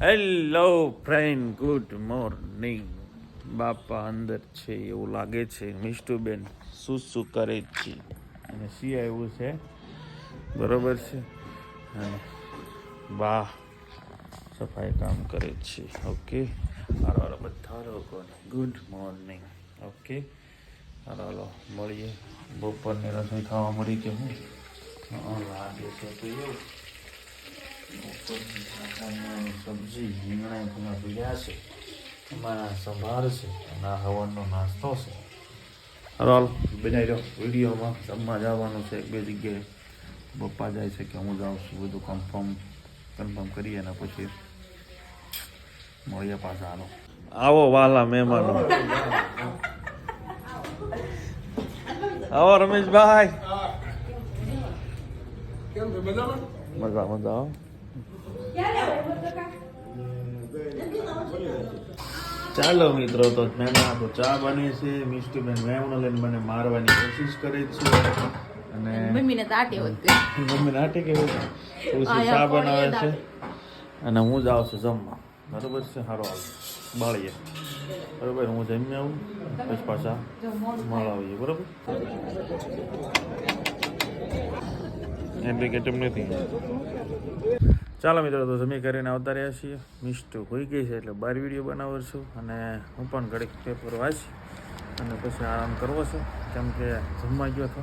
Hello friend, good morning. બાપા અંદર છે એવું લાગે છે. મિષ્ટુબેન શું કરે છે અને સિયા એવું છે, બરોબર છે. અને બા સફાઈ કામ કરે છે. ઓકે, હાલો બધા લોકોને ગુડ મોર્નિંગ. ઓકે, હાલો મળીએ. બપોરની રસોઈ ખાવા મળી કે હું લાગે છે તો એવું. સબ્જી રીંગણા પૂરા પીડ્યા છે, અમારા સંભાર છે અને આ હવનનો નાસ્તો છે. હાલ બનાવી દો. વિડીયોમાં જમવા જવાનું છે એક બે જગ્યાએ. પપ્પા જાય છે કે હું જાઉં છું, બધું કન્ફર્મ કરીએ ને પછી મળીએ પાછા. હાલો આવો વાલા મહેમાનો, આવો રમેશભાઈ. મજા ચાલો મિત્રો, તો મહેમાન તો ચા બને છે. મિષ્ટીબેન મેમણો લઈને મને મારવાની કોશિશ કરે છે અને મમ્મીને આટે કે ચા બનાવે છે અને હું જાઉં છું જમવા. બરોબર છે, સારો બાળીએ. બરોબર, હું જમી આવું પછી પાછા મળાવીએ. બરોબર, એટલે કે તેમ નથી. ચાલો મિત્રો, તો જમી કરીને આવતા રહ્યા છીએ. મિષ્ટુ હોઈ ગઈ છે એટલે બાર વિડીયો બનાવું છું અને હું પણ ઘડીક પેપર વાંચી અને પછી આરામ કરવો છે, કેમ કે જમવા ગયો હતો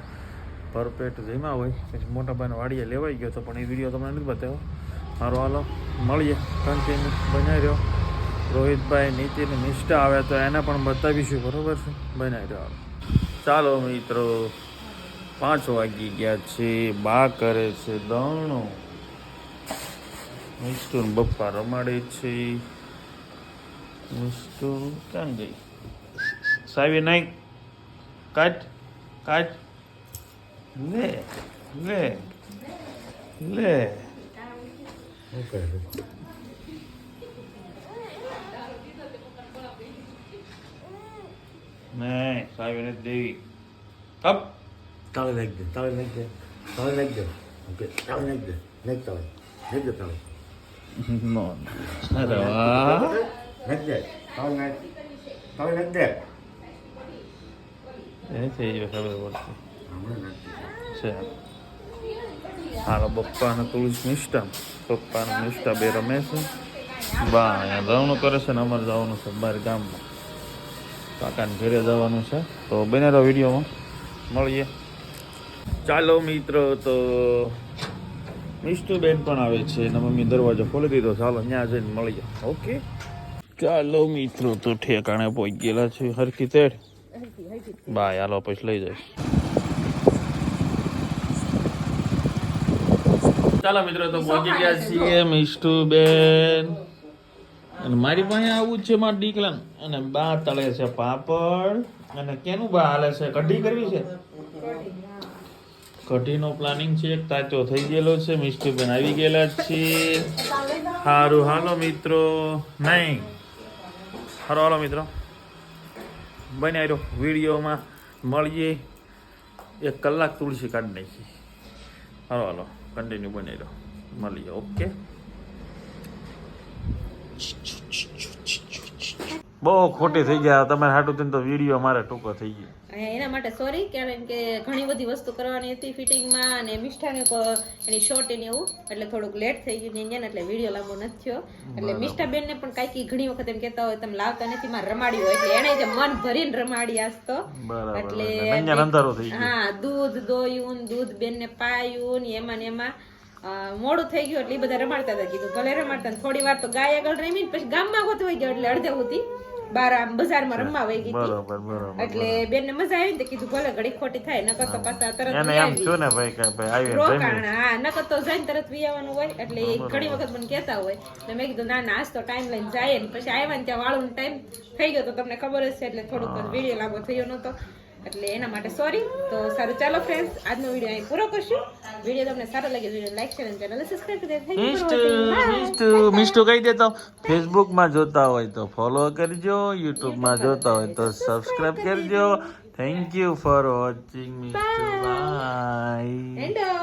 ભરપેટ જમ્યા હોય. પછી મોટા ભાઈને વાડીએ લેવાઈ ગયો હતો, પણ એ વિડીયો તમને નથી બતાવ્યો. મારો હાલો મળીએ, કન્ટિન્યુ બનાવી રહ્યો. રોહિતભાઈ, નીતિન, નિષ્ઠા આવે તો એને પણ બતાવીશું. બરાબર છે, બનાવી રહ્યો. ચાલો મિત્રો, 5 વાગી ગયા છે. બા કરે છે દણો. મિષ્ટુ બપ્પા રમાડે છે. મિષ્ટુ ક્યાં ગઈ? સાવી નહીં, કાટ લે લે લે. નહીં, સાવી નથી દેવી. અપ તાળે નાખી દે, તાળે નાખી દે, તાળે નાખી દે. ઓકે, તાળે નાખી દે, નાખ તાળે, નાખી દે તાળે. નો અરે વાહ, નાખી દે, તાળે નાખ, તાળે નાખી દે. એ થઈ ગયો, ખબર પડતી હમણાં નાખી છે. હાલો, પપ્પાને તુલસી નિષ્ઠા, પપ્પાને નિષ્ઠા બે રમે છે. બા અહીંયા જવાનું કરે છે ને અમારે જવાનું છે બહાર ગામમાં, કાકાને ઘરે જવાનું છે. તો બને વિડીયોમાં મળીએ. ચાલો મિત્રો, તો મિષ્ટુબેન પણ આવે છે અને મમ્મી દરવાજો ખોલી દીધો. ચાલો ત્યાં જઈને મળીએ. ઓકે, ચાલો મિત્રો, તો ઠેકાણે પહોંચી ગયેલા છે. હરખી તેડ બાય. હાલો પછી લઈ જઈશ. ચાલો મિત્રો, તો પહોંચી ગયા છીએ. મિષ્ટુબેન અને મારી પાસે આવું જ છે મારા દીકરાને. અને બા તળે છે પાપડ. અને કેનું બા હાલે છે? કઢી કરવી છે. કઢીનો પ્લાનિંગ છે. એક તાચો થઈ ગયેલો છે. મિષ્ટુબેન આવી ગયેલા છે. સારું, હાલો મિત્રો. નહીં, સારું, હાલો મિત્રો, બન્યા રહ્યો. વિડીયોમાં મળીએ. 1 કલાક તુલસી કાઢી નાખી. હાલો હાલો, કન્ટિન્યુ બની રહ્યો. મળીએ. ઓકે, બહુ ખોટી થઈ ગયા તમારે હાટું તો વિડીયો મારે ટૂંકો થઈ ગયો. એના માટે સોરી, કારણ કે ઘણી બધી વસ્તુ કરવાની હતી ફિટિંગમાં અને મિષ્ઠાને એની શોર્ટ એની એવું, એટલે થોડુંક લેટ થઈ ગયું ને એટલે વિડીયો લાંબો નથી થયો. એટલે મિષ્ઠાબેન ને પણ કાંઈક ઘણી વખત એમ કહેતા હોય તમે લાવતા નથી, માં રમાડ્યું હોય એટલે એને જે મન ભરીને રમાડી આસતો. એટલે હા, દૂધ દોયું, દૂધ બેન ને પાયું ને એમાં મોડું થઈ ગયું એટલે એ બધા રમાડતા હતા. કીધું ભલે રમાડતા. થોડી વાર તો ગાય આગળ રમી પછી ગામમાં ગોતવાઈ ગયો એટલે અડધે સુધી બાર આમ બજારમાં રમવા વહી ગઈ હતી. એટલે બેન ને મજા આવી ને કીધું ભલે ઘડી ખોટી થાય, નકર તો પાછા તરત રોકાણ. હા, નકર તો જઈને તરત વિયાવાનું હોય. એટલે ઘણી વખત મને કહેતા હોય એટલે મેં કીધું ના ના, આજ તો ટાઈમ લઈને જાય ને પછી આવ્યા ને ત્યાં વાળું ટાઈમ થઈ ગયો તો તમને ખબર જ છે. એટલે થોડુંક વિડીયો લાંબો થયો નતો એટલે એના માટે સોરી. તો સારું, ચાલો ફ્રેન્ડ્સ, આજનો વિડીયો અહીં પૂરો કરશું. વિડીયો તમને સારો લાગે વિડીયો લાઈક શેર અને ચેનલને સબસ્ક્રાઇબ કરી દેજો. મિષ્ટુ કહી દેતો, ફેસબુકમાં જોતા હોય તો ફોલો કરજો, યુટ્યુબમાં જોતા હોય તો સબસ્ક્રાઇબ કરજો. Thank you for watching. Mishtu by.